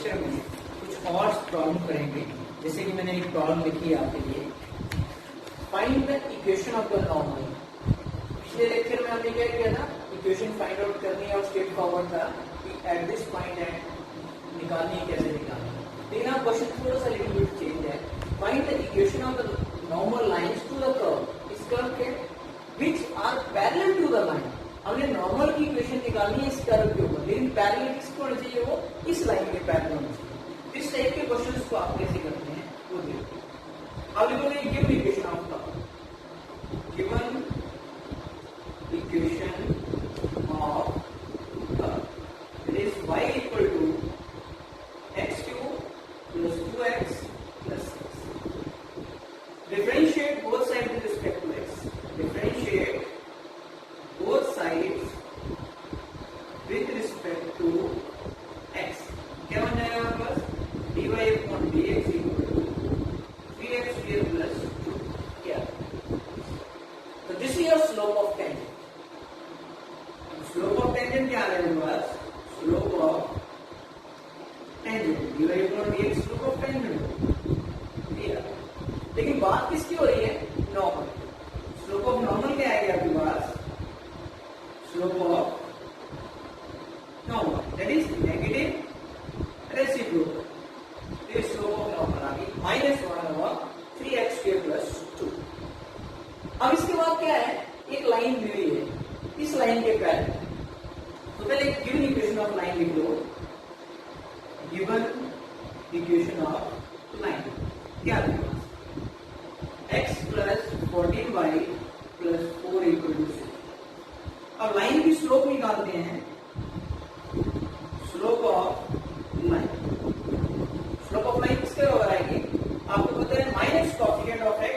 Lecture में कुछ और प्रॉब्लम करेंगे। जैसे कि मैंने एक प्रॉब्लम लिखी है आपके लिए, find the equation of the normal. पिछले लेक्चर में हमने क्या किया था, इक्वेशन फाइंड आउट करनी है और स्ट्रेट फॉरवर्ड था कि एट दिस पॉइंट एंड निकालनी है, कैसे निकालनी है। लेकिन आप क्वेश्चन थोड़ा सा लिटिल बिट चेंज है। Find the equation of the normal lines to the curve, इस कर्व के which are parallel to the line. हमने नॉर्मल की इक्वेशन निकालनी है इस कर्व के ऊपर, लेकिन पैरेलल किसको होना चाहिए, वो इस लाइन के पैरेलल होना चाहिए। इस टाइप के क्वेश्चंस को आप कैसे करते हैं वो देखते हैं। अब लिखोगे given equation of curve, given equation of curve is y equal to x cube plus 2x plus 6। Differentiate both side with respect to x, differentiate both sides with respect to x। क्या बन जाएगा हमारे पास, dy upon dx equal to 3x square plus 2। क्या, तो this is your slope of tangent. Slope of tangent क्या आ रहा है हमारे पास, slope of tangent dy upon dx slope of tangent. लेकिन बात किसकी हो रही है, नॉर्मल। स्लोप ऑफ नॉर्मल क्या आएगा आपके पास, slope of normal, that is negative reciprocal। this slope of normal आ गई -1/3x square plus 2। अब इसके बाद क्या है, एक लाइन दी हुई है इस लाइन के पैरेलल। तो पहले गिवन इक्वेशन ऑफ लाइन लिख लो, गिवन इक्वेशन ऑफ लाइन क्या है, x plus 14y plus 4 equal to 6। अब लाइन की स्लोप निकालते हैं, slope of line. Slope of line किसके बराबर आएगी, आपको पता है minus coefficient of x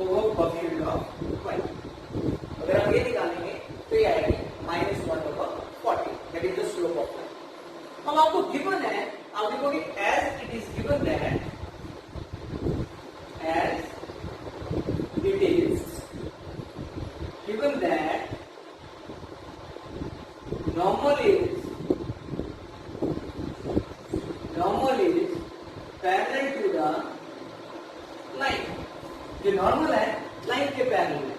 over coefficient of y। अगर हम ये निकालेंगे तो ये आएगी -1/40, that is the slope of line. अब आपको गिवन है, आप लिखोगे as it is given that, as it is given that normal is parallel to the line। जो नॉर्मल है लाइन के पैरेलल है,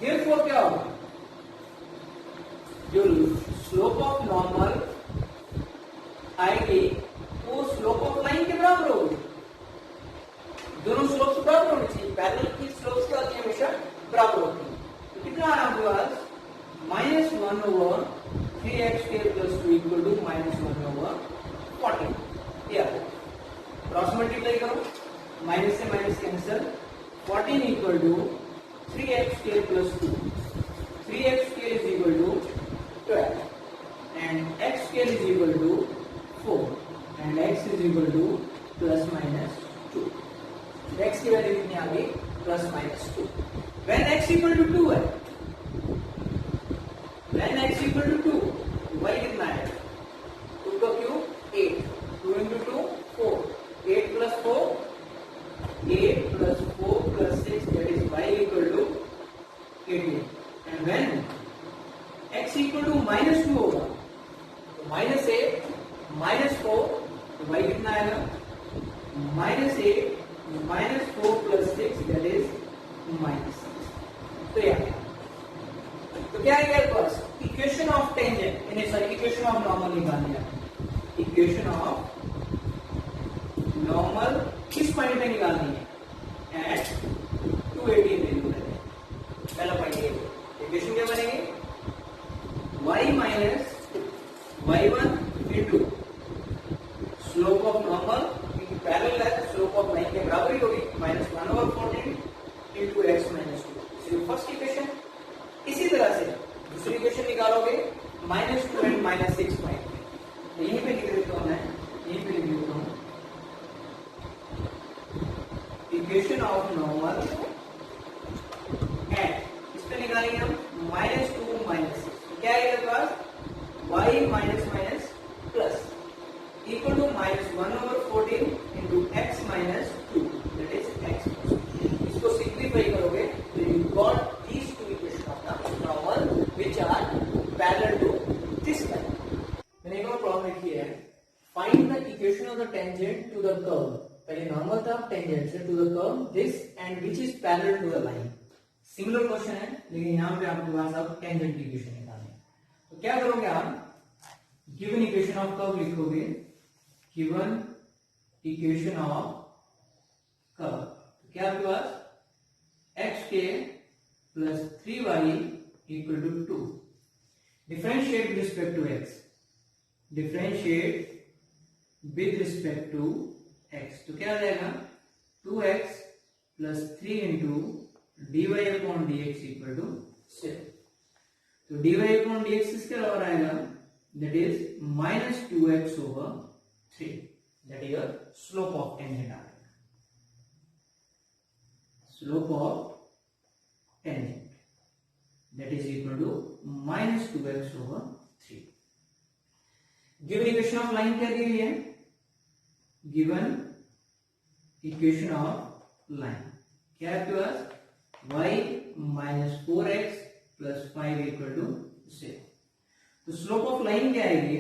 therefore क्या होगा, जो स्लोप ऑफ नॉर्मल आएगी वो स्लोप ऑफ लाइन के बराबर होगी। दोनों स्लोप्स बराबर होनी चाहिए, पैरेलल की स्लोप्स क्या होती है, हमेशा बराबर होती है। कितना है आपके पास, -1/3x square plus 2 equal to -1/40। Cross multiply करो, माइनस से minus cancel, 14 equal to 3x square plus 2, 3x square is equal to 12 and x square is equal to 4 and x is equal to ±2। x की value कितनी आ गई, +-2। when x equal to 2 है, when x equal to 2, y कितना है, 2 का cube 8, 2 into 2 4, 8 plus 4 plus 6, that is y equal to 18। and when x equal to -2 होगा, तो -8 -4, तो y कितना आएगा, -8 -4 plus 6, that is -6। तो क्या है मेरे पास, equation of tangent, equation of normal निकालनी है। इक्वेशन ऑफ नॉर्मल किस पॉइंट पे निकालनी है, एट 280 वैल्यू पे। पहला पॉइंट ये, इक्वेशन क्या बनेगी, y minus y1 into slope of normal, parallel है, स्लोप ऑफ लाइन के बराबर ही होगी, -1/40 इंटू x -2। First equation. इसी तरह से दूसरी इक्वेशन निकालोगे, -2 एंड -6 पॉइंट। तो यहीं पे लिख देता हूं मैं, यहीं पे लिख देता हूं, इक्वेशन ऑफ नॉर्मल एट, इस पे निकालेंगे हम -2 -6। क्या है पास, y minus plus equal to -1/14 into x -2, that is x। इसको सिंप्लीफाई करोगे तो you got these two equations of the normal which are parallel to this line। मैंने एक और प्रॉब्लम लिखी है, find of tangent to the curve this and which is parallel to the line. Similar question है, लेकिन यहाँ पे आपके पास अब टेंजेंट की इक्वेशन निकालनी है। तो क्या करोगे आप, गिवन इक्वेशन ऑफ कर्व लिखोगे, गिवन इक्वेशन ऑफ कर्व, तो क्या आपके पास xk plus 3y equal to 2, differentiate with respect to x, differentiate with respect to x, तो क्या आ जाएगा 2x plus 3 into dy upon dx equal to 6। तो dy अपॉन dx किसके बराबर आएगा, that is minus 2x over 3, that is your slope of tangent आ जाएगा, slope of tangent that is equal to minus 2x over 3। Given equation of line क्या दी हुई है, given equation of line क्या है आपके पास, y minus 4x plus 5 equal to 6। तो स्लोप ऑफ लाइन क्या आएगी,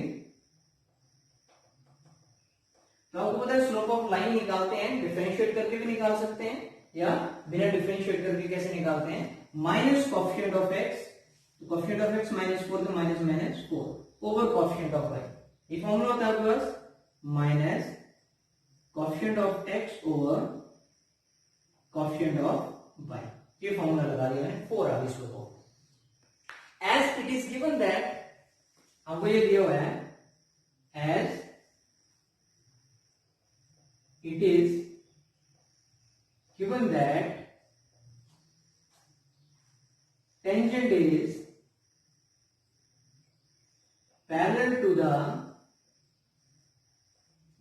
तो आपको पता है स्लोप ऑफ लाइन निकालते हैं डिफरेंशिएट करके भी निकाल सकते हैं, या बिना डिफरेंशिएट करके कैसे निकालते हैं, minus coefficient of x, coefficient of x minus 4 तो minus minus 4 over coefficient of y। ये फॉर्मूला होता है आपके पास minus coefficient of x over coefficient of y। ये फॉर्मूला लगा दिया मैंने 4 आ गई slope of. As it is given that, आपको ये दिया हुआ है as it is given that tangent is parallel to the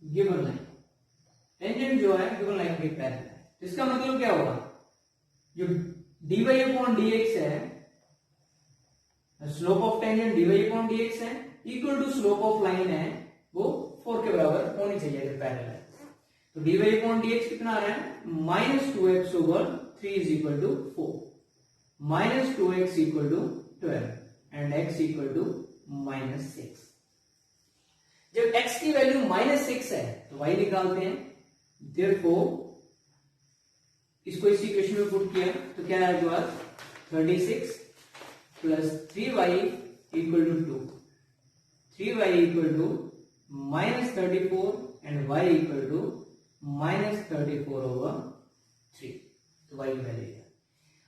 given line, tangent जो है given line के पैरेलल है, इसका मतलब क्या होगा, जो dy अपॉन dx है, slope of tangent dy upon dx है, equal to slope of line है, वो 4 के बराबर होनी चाहिए अगर पैरेलल है। तो dy अपॉन dx कितना आ रहा है, minus 2x over 3 is equal to 4, minus 2x equal to 12 and x equal to minus 6। जब x की वैल्यू माइनस 6 है तो y निकालते हैं, देयरफॉर इसको इस इक्वेशन में पुट किया तो क्या है आपके पास 36 plus 3y equal to 2, 3y equal to minus 34 and y equal to minus 34 over 3, तो y की वैल्यू है।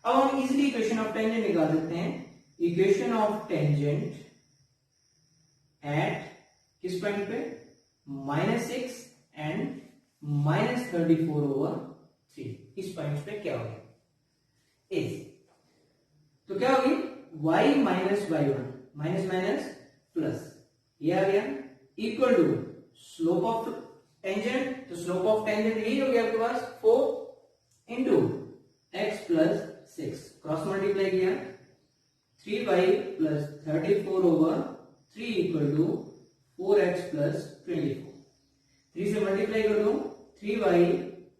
अब हम इजीली इक्वेशन ऑफ टेंजेंट निकाल सकते हैं, इक्वेशन ऑफ टेंजेंट एट किस पॉइंट पे, माइनस 6 एंड माइनस 34 ओवर 3, इस पॉइंट पे क्या होगी इज, तो क्या होगी y minus y1 minus minus plus, ये आ गया equal to slope of tangent, तो स्लोप ऑफ टेंजेंट यही हो गया आपके पास 4 into x plus 6, cross multiply किया 3y plus 34 over 3 equal to 4x plus 24, 3 से मल्टीप्लाई कर दो 3y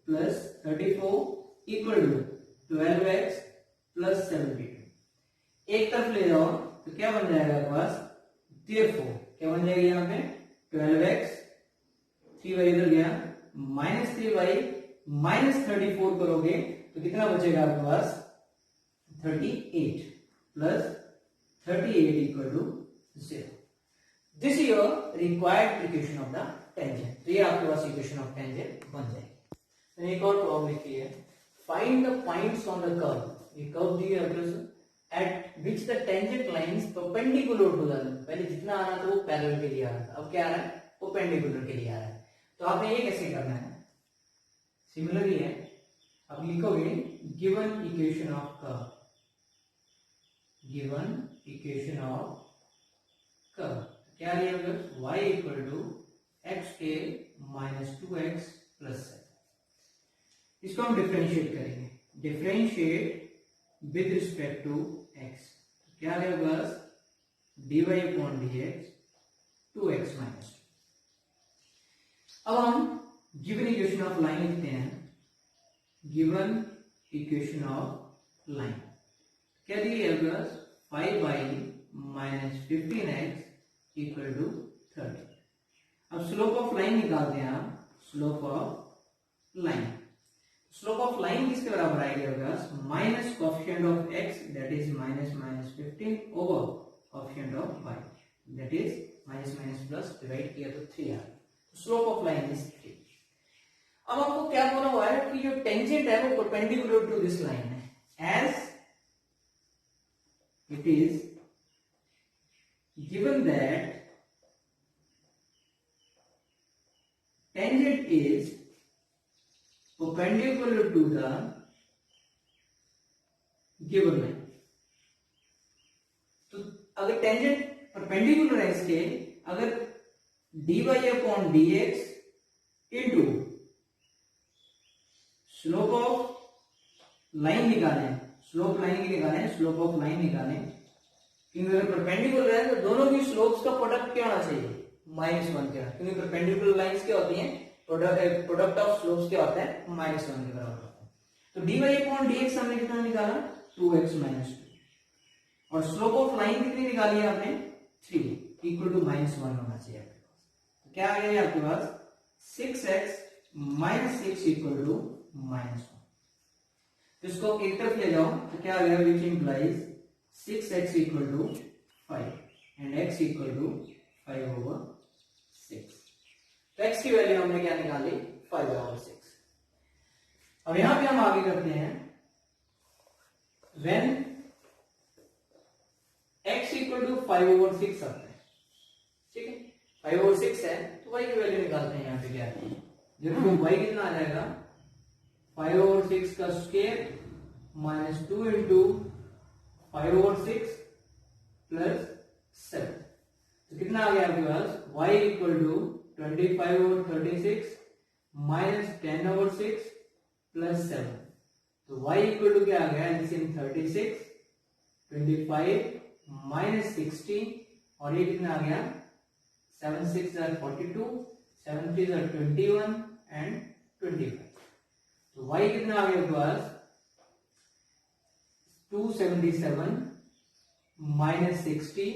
plus 34 equal to 12x plus 72, एक तरफ ले जाओ तो क्या बन जाएगा आपके पास, देयरफॉर क्या बन जाएगा यहाँ पे 12x, 3y इधर गया, माइनस 3y माइनस 34 करोगे तो कितना बचेगा आपके पास 38 plus 38 equal to 0। This is your required equation of the tangent, तो ये आपके पास इक्वेशन ऑफ टेंजेंट बन जाएगी। एक और प्रॉब्लम लिखी है, find the points on the curve, ये कर्व दी है at which the tangent lines perpendicular to the, पहले जितना आ रहा था वो पैरेलल के लिए आ रहा था, अब क्या आ रहा है परपेंडिकुलर के लिए आ रहा है। तो आपने ये कैसे करना है, सिमिलर ही है, अब लिखोगे given equation of curve, given equation of curve क्या लिया y equal to xk minus 2x plus 7, इसको हम डिफरेंशिएट करेंगे, differentiate with respect to x, क्या आ गया बस dy upon dx 2x minus. अब हम गिवन इक्वेशन ऑफ लाइन लिखते हैं, गिवन इक्वेशन ऑफ लाइन क्या दी है बस 5y minus 15x equal to 30। अब स्लोप ऑफ लाइन निकालते हैं आप, slope of line slope of line किसके बराबर आएगी आपके पास, minus coefficient of x that is minus minus 15 over coefficient of y that is minus minus plus, divide किया तो 3 आ गया। Slope of line is 3। अब आपको क्या बोला हुआ है कि जो टेंजेंट है वो परपेंडिकुलर टू दिस लाइन है, as it is given that tangent is perpendicular to the given line। तो अगर टेंजेंट परपेंडिकुलर है इसके, अगर dy upon dx into slope of line निकालें, स्लोप लाइन की निकालें, स्लोप ऑफ लाइन निकालें, क्योंकि अगर परपेंडिकुलर है तो दोनों की स्लोप्स का प्रोडक्ट क्या होना चाहिए, -1 क्या, क्योंकि परपेंडिकुलर लाइंस क्या होती हैं, प्रोडक्ट ऑफ स्लोप्स क्या होता है, -1 के बराबर होता है। तो dy अपॉन dx हमने कितना निकाला, 2x - 2, और स्लोप ऑफ लाइन कितनी निकाली है आपने, 3 इक्वल टू -1 होना चाहिए आपके पास। तो क्या आ गया आपके पास, 6x - 6 इक्वल टू -1। तो इसको एक तरफ ले जाओ तो क्या आ गया, which implies 6x equal to 5 and x equal to 5/6। तो x की वैल्यू हमने क्या निकाली, 5/6। अब यहां पे हम आगे करते हैं, when x equal to 5/6 आता है, ठीक है, 5/6 है तो y की वैल्यू निकालते हैं। यहां पे क्या है, देखो y कितना आ जाएगा, 5/6 का स्क्वायर माइनस 2 इंटू 5/6 प्लस 7, तो कितना आ गया आपके पास, y equal to 25/36 minus 10/6 plus 7, तो y इक्वल टू क्या आ गया, एलसीएम 36, 25 माइनस 16, और ये कितना आ गया, 7 6 are 42, 7 3 are 21 एंड 25, तो y कितना आ गया आपके पास, 277 minus 60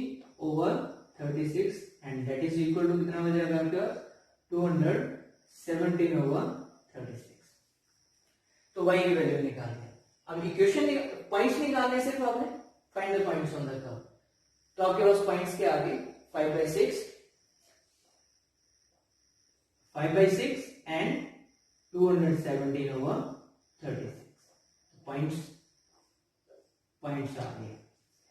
over 36 and that is equal to कितना हो जाएगा आपका, 217 over 36। तो y की वैल्यू निकाल ली। अब इक्वेशन पॉइंट्स निकालने से तो आपने find the points on the curve, तो आपके पास पॉइंट्स के आगे 5/6 and 217 over 36 पॉइंट्स आ गए।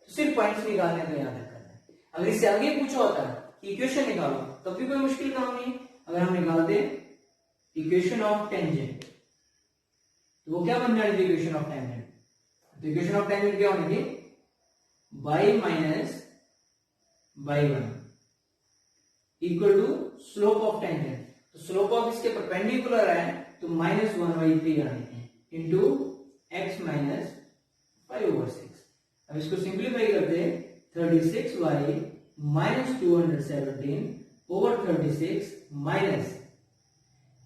तो सिर्फ पॉइंट्स निकालने तो याद रखना है। अगर इससे आगे पूछा होता है कि इक्वेशन निकालो तब भी कोई मुश्किल काम नहीं। अगर हम निकाल दे इक्वेशन ऑफ टेंजेंट तो वो क्या बन जाएगी, इक्वेशन ऑफ टेंजेंट, तो इक्वेशन ऑफ टेंजेंट क्या होनी थी, y minus y1 equal to slope of tangent, तो स्लोप ऑफ इसके परपेंडिकुलर है तो -1/3 आनी है इंटू x माइनस 5/6। अब इसको सिंप्लीफाई करते हैं, 36y माइनस 217 ओवर 36 माइनस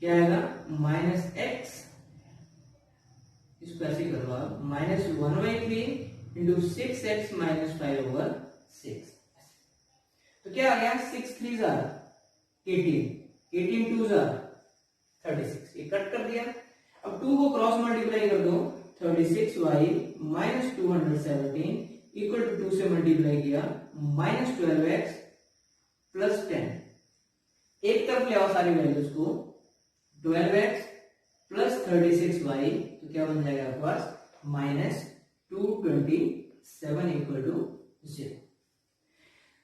क्या आएगा, माइनस x, इसको ऐसे करो आप, माइनस 1/3 इंटू 6x माइनस 5/6। तो क्या आ गया, 6 3 are 18, 18 2 are 36, ये कट कर दिया। अब 2 को क्रॉस मल्टीप्लाई कर दो, 36y माइनस 217 इक्वल टू 2 से मल्टीप्लाई किया माइनस 12x प्लस 10, एक तरफ ले आओ सारी वैल्यूज को, 12x प्लस 36y, तो क्या बन जाएगा आपके पास माइनस 227 इक्वल टू 0।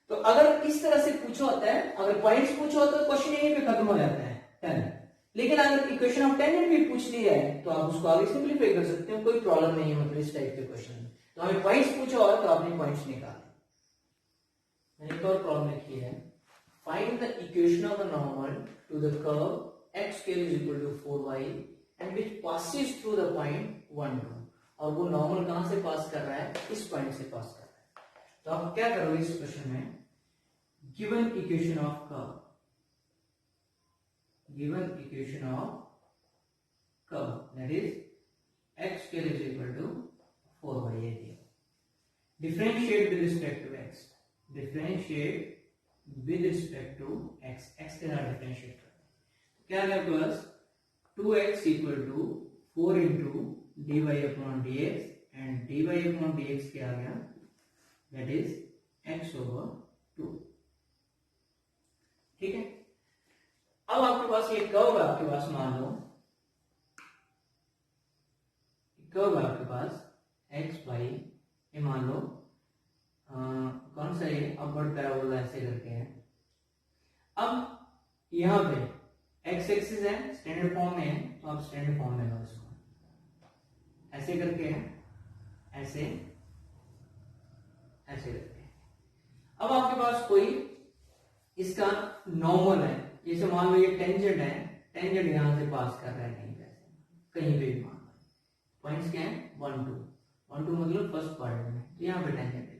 तो अगर इस तरह से पूछा होता है, अगर पॉइंट्स पूछा होता है तो क्वेश्चन यहीं पे खत्म हो जाता है 10। लेकिन अगर इक्वेशन ऑफ टेंजेंट भी पूछ लिया है तो आप उसको आगे सिंपलीफाई कर सकते हो, कोई प्रॉब्लम नहीं है। मतलब इस टाइप के क्वेश्चन में तो हमें पॉइंट्स पूछा हो तो आपने पॉइंट्स निकाले। मैंने एक और प्रॉब्लम लिखी है, find the equation of a normal to the curve x square is equal to 4y and which passes through the point 1 2, और वो नॉर्मल कहां से पास कर रहा है, इस पॉइंट से पास कर रहा है। तो आप क्या करोगे इस क्वेश्चन में, given equation of curve, given equation of curve that is x square is equal to 4y area, differentiate with respect to x, differentiate with respect to x, x के साथ differentiate करते हैं, क्या है आपके पास 2x equal to 4 into d y upon d x and d y upon d x क्या आ गया, दैट इज एक्स ओवर 2। ठीक है, अब आपके पास ये कर्व है, आपके पास मान लो कर्व है आपके पास एक्स वाई, ये मान लो कौन सा ये अपवर्ड पैराबोला ऐसे करके है। अब यहां पे एक्स एक्सिस है, स्टैंडर्ड फॉर्म में है, तो आप स्टैंडर्ड फॉर्म में लो इसको, ऐसे करके है, ऐसे ऐसे करके। अब आपके पास कोई इसका नॉर्मल है, जैसे मान लो ये टेंजेंट है, टेंजेंट यहां से पास कर रहा है कहीं पे, कहीं पे भी मान लो पॉइंट्स क्या है 1 2 1 2 मतलब फर्स्ट क्वाड्रेंट में, तो यहाँ पे टेंजेंट है,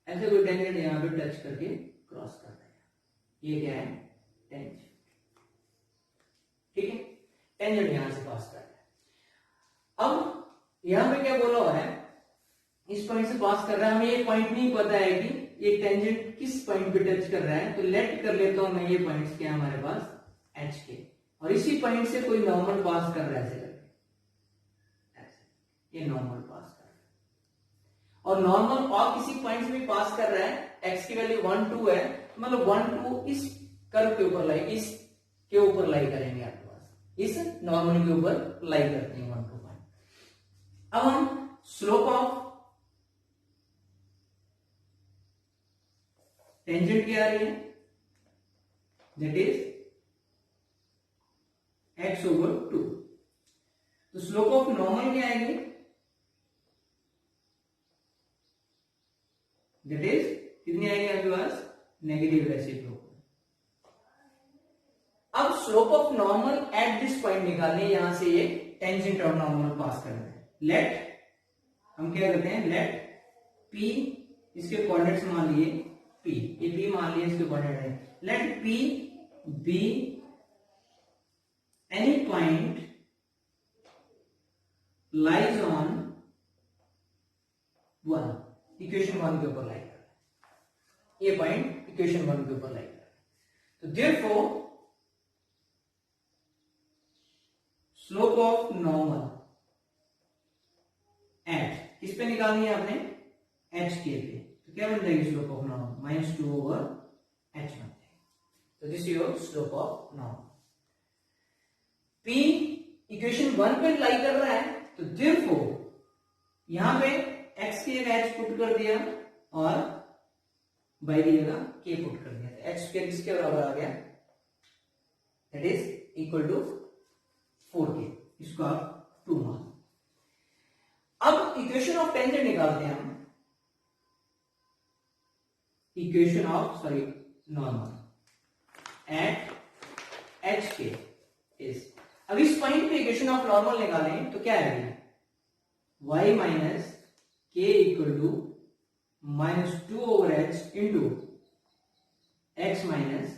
ऐसे कोई टेंजेंट यहाँ पे टच करके क्रॉस कर रहा है, ये क्या है टेंजेंट। ठीक है, टेंजेंट यहां से पास कर रहा है। अब यहां पे क्या बोला हुआ है, इस पॉइंट से पास कर रहा है, हमें ये पॉइंट नहीं पता है कि ये टेंजेंट किस पॉइंट पे टच कर रहा है, तो लेट कर लेता हूं मैं ये पॉइंट्स क्या है हमारे पास एच के, और इसी पॉइंट से कोई नॉर्मल पास कर रहा है ऐसे करके, ऐसे ये नॉर्मल पास कर रहा है, और नॉर्मल और किसी पॉइंट से भी पास कर रहा है, एक्स की वैल्यू 1 2 है, मतलब 1 2 इस कर्व के ऊपर लाई, इस के ऊपर लाई करेंगे आपके पास, इस नॉर्मल के ऊपर लाई करते हैं 1 2 पॉइंट। अब हम स्लोप ऑफ टेंजेंट क्या आ रही है, दैट इज एक्स ओवर 2, तो स्लोप ऑफ नॉर्मल क्या आएगी, दैट इज कितनी आएगी आपके पास नेगेटिव रेसिप्रोकल। अब slope of normal at this point निकालने, यहां से ये टेंजेंट और नॉर्मल पास करना है, लेट हम क्या करते हैं, लेट पी इसके कोऑर्डिनेट्स मान लिए पी, ये पी मान लिए इसके कोऑर्डिनेट है, let p be any point lies on 1, equation 1 के ऊपर लाई कर रहा है, ये पॉइंट इक्वेशन 1 के ऊपर लाई कर रहा है, तो therefore slope of normal at किस पे निकालनी है आपने, एच के पे, तो क्या बन जाएगी slope of normal -2 over H बन जाएगी, तो this is your slope of normal. P equation 1 पे लाई कर रहा है, तो देयरफॉर यहां पे एक्स की जगह एच पुट कर दिया और वाई की जगह के पुट कर दिया, तो एच स्क्वायर किसके बराबर आ गया, that is equal to 4k, इसको आप 2 मान। अब इक्वेशन ऑफ टेंजेंट निकालते हैं हम, equation of normal at H के इज, अब इस पॉइंट पे इक्वेशन ऑफ नॉर्मल निकालें तो क्या आएगी, y minus k equal to -2 over h into x minus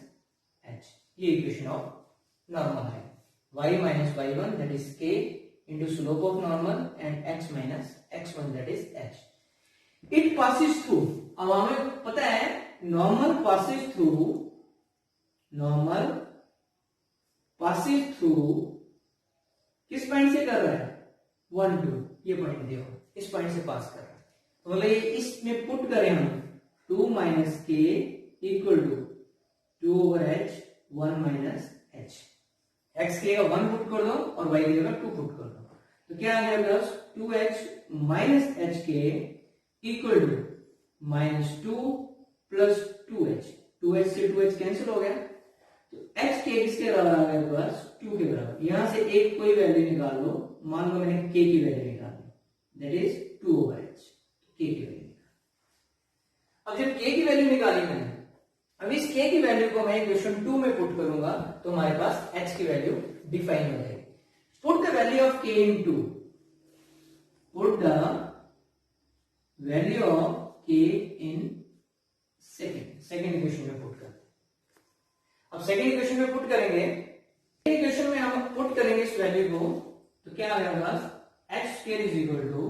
h, ये इक्वेशन ऑफ नॉर्मल है, y minus y1 that is k into slope of normal and x minus x1 that is h. It passes through, अब हमें पता है normal passes through किस point से कर रहा है 1 2, ये पॉइंट दिया इस पॉइंट से पास कर रहा है, तो बोले इसमें पुट करें हम 2 minus k equal to 2 over h 1 minus h, x की जगह 1 पुट कर दो और वाई की जगह 2 पुट कर दो, तो क्या आ गया plus 2h minus h k equal to -2 plus 2h, 2h से 2h कैंसिल हो गया, तो h के किसके बराबर आ गया प्लस 2 के बराबर, यहां से एक कोई वैल्यू निकाल लो, मान लो मैंने k की वैल्यू निकाली, that is 2 over h, k की वैल्यू निकाली। अब जब k की वैल्यू निकाली मैंने, अब इस k की वैल्यू को मैं इक्वेशन 2 में पुट करूंगा तो हमारे पास h की वैल्यू डिफाइन हो जाएगी। Put the value of k into, put the value of k in second equation में पुट करते हैं। अब सेकंड इक्वेशन में पुट करेंगे, सेकंड इक्वेशन में हम पुट करेंगे इस वैल्यू को, तो क्या आ गया हमारे पास h square is equal to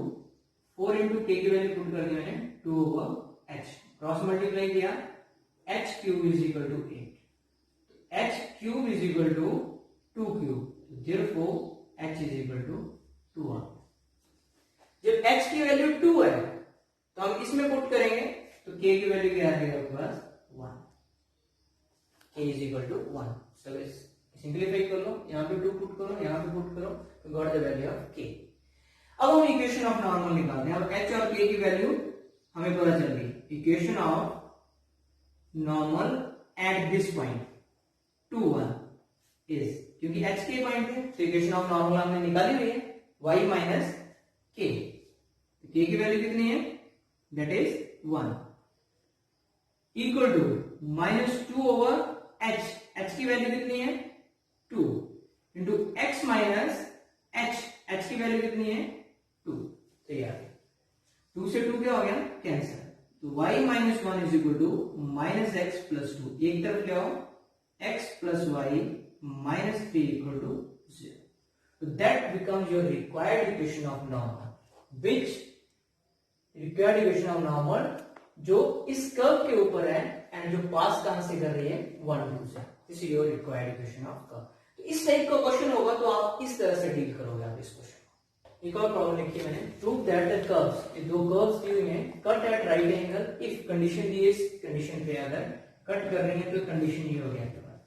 4 into k की वैल्यू पुट कर दी मैंने 2 ओवर h, क्रॉस मल्टीप्लाई किया, h cube is equal to 8, h cube is equal to 2 cube, therefore h is equal to 2 जब h की वैल्यू 2 है तो हम इसमें पुट करेंगे तो k की वैल्यू क्या आ जाएगा आपके पास 1, k इज इक्वल टू 1। सब सिंपलीफाई कर लो, यहाँ पे 2 पुट करो, यहाँ पे पुट करो, तो got the value of k। अब हम इक्वेशन ऑफ नॉर्मल निकालते हैं। अब h और k की वैल्यू हमें पता चल गई। Equation of normal at this point 2 1 is, क्योंकि h के पॉइंट है तो इक्वेशन ऑफ नॉर्मल हमने निकाली हुई है y माइनस k। k की वैल्यू कितनी है, that is 1 equal to -2 over h, h की वैल्यू कितनी है 2 into x minus h, h की वैल्यू कितनी है 2। तो ये आ गया 2 से 2 क्या हो गया कैंसिल, तो y minus 1 is equal to minus x plus 2, एक तरफ ले आओ x plus y minus 3 equal to 0। So that becomes your required equation of normal, which required equation of normal जो इस कर्व के ऊपर है एंड जो पास कहां से कर रही है 1 2 से। This is your required equation of curve. तो इस टाइप का क्वेश्चन होगा तो आप इस तरह से डील करोगे आप इस क्वेश्चन को। एक और प्रॉब्लम लिखी है मैंने, प्रूव दैट द कर्व्स, ये दो कर्व्स दी हुई हैं, cut at right angle if condition दी है, कंडीशन पे अगर कट कर रही है तो कंडीशन ये हो गया आपके पास।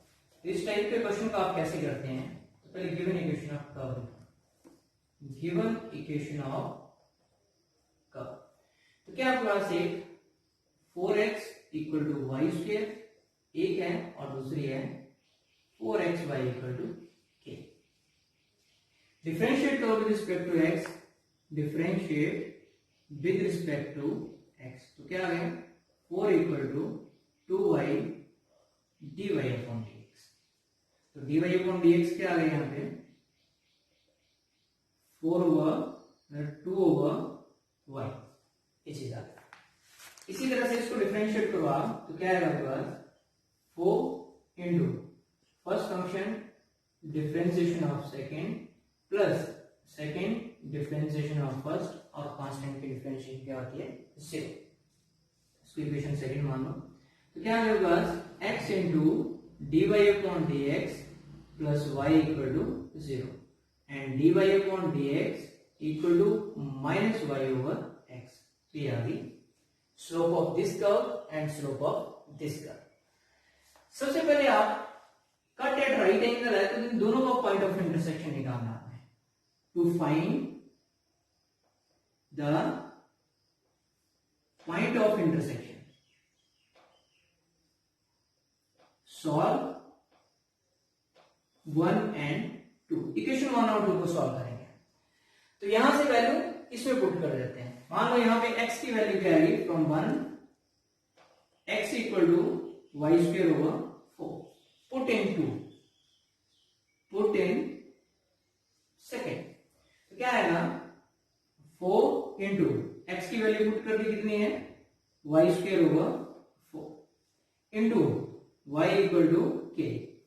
इस टाइप के क्वेश्चन को आप कैसे करते हैं, पहले given equation of curve, given equation of curve, तो क्या आपके पास एक 4x equal to y square एक है और दूसरी है 4xy equal to k। Differentiate करो with respect to x, differentiate with respect to x, तो क्या आ गया 4 equal to 2y dy upon dx। तो dy अपॉन dx क्या आ गया यहाँ पे 4 ओवर 2 ओवर y, ये चीज आ गया। इसी तरह से इसको डिफरेंशिएट करो आप तो क्या आएगा आपके पास 4 into first function differentiation of second plus second differentiation of first, और कांस्टेंट की डिफरेंशिएशन क्या होती है 0। इसको इक्वेशन सेकेंड मान लो, तो क्या आएगा आपके पास x into dy upon dx plus y equal to 0 and dy upon dx equal to minus y over x। तो ये आ गई slope of this curve and slope of this curve. सबसे पहले आप कट एट राइट एंगल है तो इन दोनों का पॉइंट ऑफ इंटरसेक्शन निकालना है to find the point of intersection. Solve 1 and 2, equation 1 और 2 को सॉल्व करेंगे। तो यहां से वैल्यू इसमें पुट कर देते हैं। मान लो यहाँ पे x की वैल्यू क्या आएगी from 1 x equal to y square over 4, put in second, तो क्या आएगा 4 इंटू x की वैल्यू पुट कर दी कितनी है y square over 4 into y equal to k,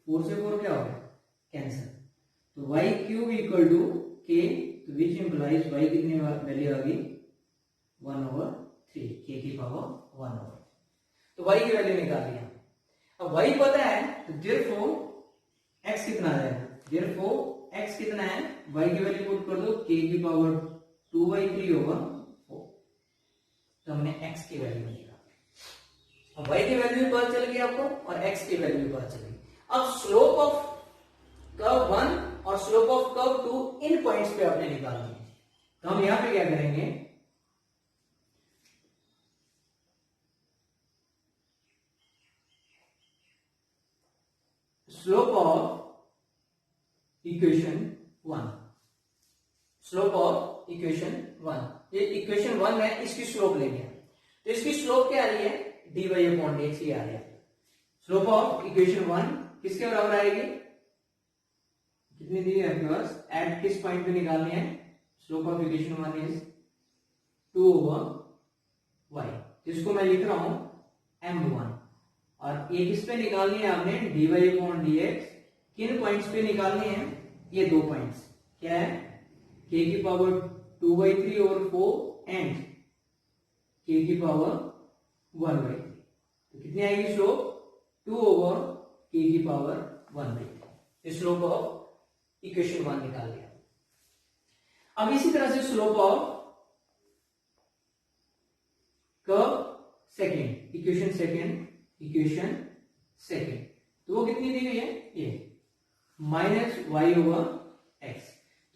4 से 4 क्या हो गया कैंसिल, तो y cube equal to k, तो विच इंप्लाइज y कितनी वैल्यू आ गई 1 ओवर 3, k की पावर 1 ओवर, तो y की वैल्यू निकाल लिया। अब y पता है तो देयरफॉर x कितना आ जाएगा, देयरफॉर x कितना है y की वैल्यू पुट कर दो k की पावर 2/3 ओवर 4, तो हमने x की वैल्यू निकाली। अब y की वैल्यू भी पता चल गई आपको और x की वैल्यू भी पता चल गई। अब स्लोप ऑफ कर्व 1 और slope of curve 2 in points पे आपने निकालनी है, तो हम यहां पे क्या करेंगे slope of equation 1, slope of equation 1, ये इक्वेशन 1 है इसकी स्लोप लेंगे, तो इसकी स्लोप क्या आ रही है dy अपॉन dx ही आ रही है। स्लोप ऑफ इक्वेशन 1 किसके बराबर आएगी, कितनी दी है आपके पास, एट किस पॉइंट पे निकालनी है, slope of equation 1 is 2 over y, जिसको मैं लिख रहा हूं m1, और ये किस पे निकालनी है आपने dy अपॉन dx, किन पॉइंट्स पे निकालनी है, ये दो पॉइंट्स क्या है k की पावर 2/3 ओवर 4 एंड k की पावर 1/3, तो कितनी आएगी स्लोप 2 ओवर k की पावर 1/3। स्लोप ऑफ इक्वेशन 1 निकाल लिया। अब इसी तरह से slope of curve second, equation second, तो वो कितनी दी गई है, ये माइनस वाई ओवर एक्स।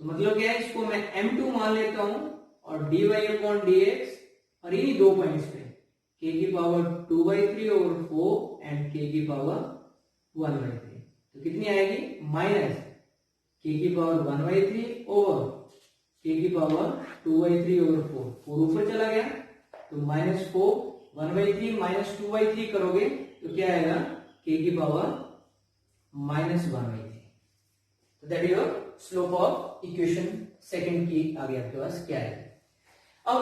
तो मतलब क्या है, इसको मैं m2 मान लेता हूं और dy अपॉन dx, और इन्हीं दो पॉइंट्स पे k की पावर 2/3 ओवर 4 एंड k की पावर 1/3, तो कितनी आएगी, माइनस k की पावर 1/3 ओवर k की पावर 2/3 ओवर 4 ऊपर चला गया, तो -4 1/3 माइनस 2/3 करोगे तो क्या आएगा, k की पावर -1/3। तो that is your slope of equation second की आगे आपके पास क्या है। अब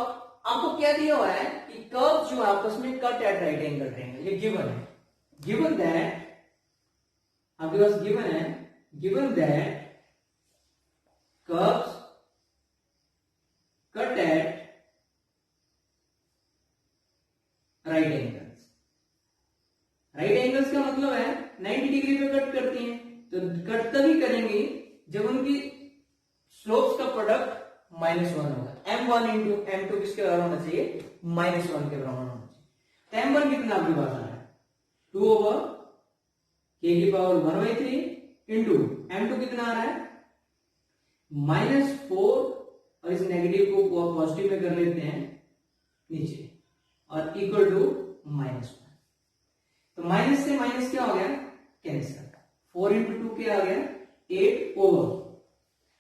आपको क्या दिया हुआ है कि कर्व जो आपस में cut at right angle triangle, ये गिवन है, गिवन दैट आपके पास given that curves cut at right angles. Right angles का मतलब है 90 डिग्री पे कट करती हैं, तो कट तभी करेंगी जब उनकी स्लोप्स का प्रोडक्ट -1 होगा। m1 इंटू m2 किसके बराबर होना चाहिए, -1 के बराबर होना चाहिए। तो m1 कितना आपके पास आ रहा है, 2 ओवर k की पावर 1/3 इंटू m2 कितना आ रहा है, -4, और इस नेगेटिव को पॉजिटिव में कर लेते हैं नीचे, और इक्वल टू -1। तो माइनस से माइनस क्या हो गया, कैंसिल, 4 इंटू 2 क्या आ गया, 8 ओवर,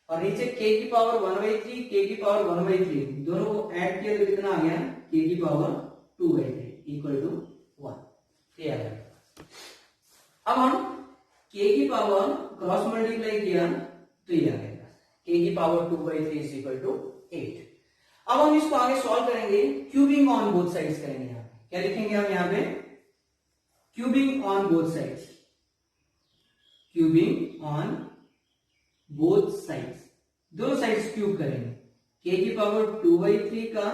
और नीचे k की पावर 1/3 k की पावर 1/3 दोनों को ऐड किया तो कितना आ गया, k की पावर 2/3 इक्वल टू 1। ये आ गया। अब हम k की पावर क्रॉस मल्टीप्लाई किया तो ये आ गया, k की पावर 2/3 इज इक्वल टू 8। अब हम इसको आगे सॉल्व करेंगे, क्यूबिंग ऑन बोथ साइड्स करेंगे। यहाँ पे क्या लिखेंगे हम, यहाँ पे cubing on both sides, cubing on both sides, दोनों साइड्स क्यूब करेंगे, k की पावर 2/3 का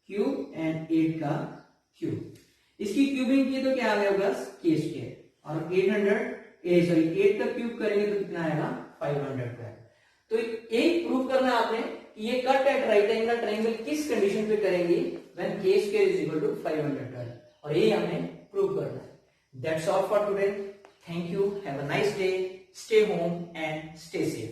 क्यूब एंड 8 का क्यूब। इसकी क्यूबिंग की तो क्या आ गया बस k स्क्वायर, और 8 का क्यूब करेंगे तो कितना आएगा, 500। तो एक प्रूव करना है आपने कि ये cut at right angle triangle किस कंडीशन पे करेंगे, when k square is equal to 512, और यही हमें प्रूव करना है। That's all for today, thank you, have a nice day, stay home and stay safe.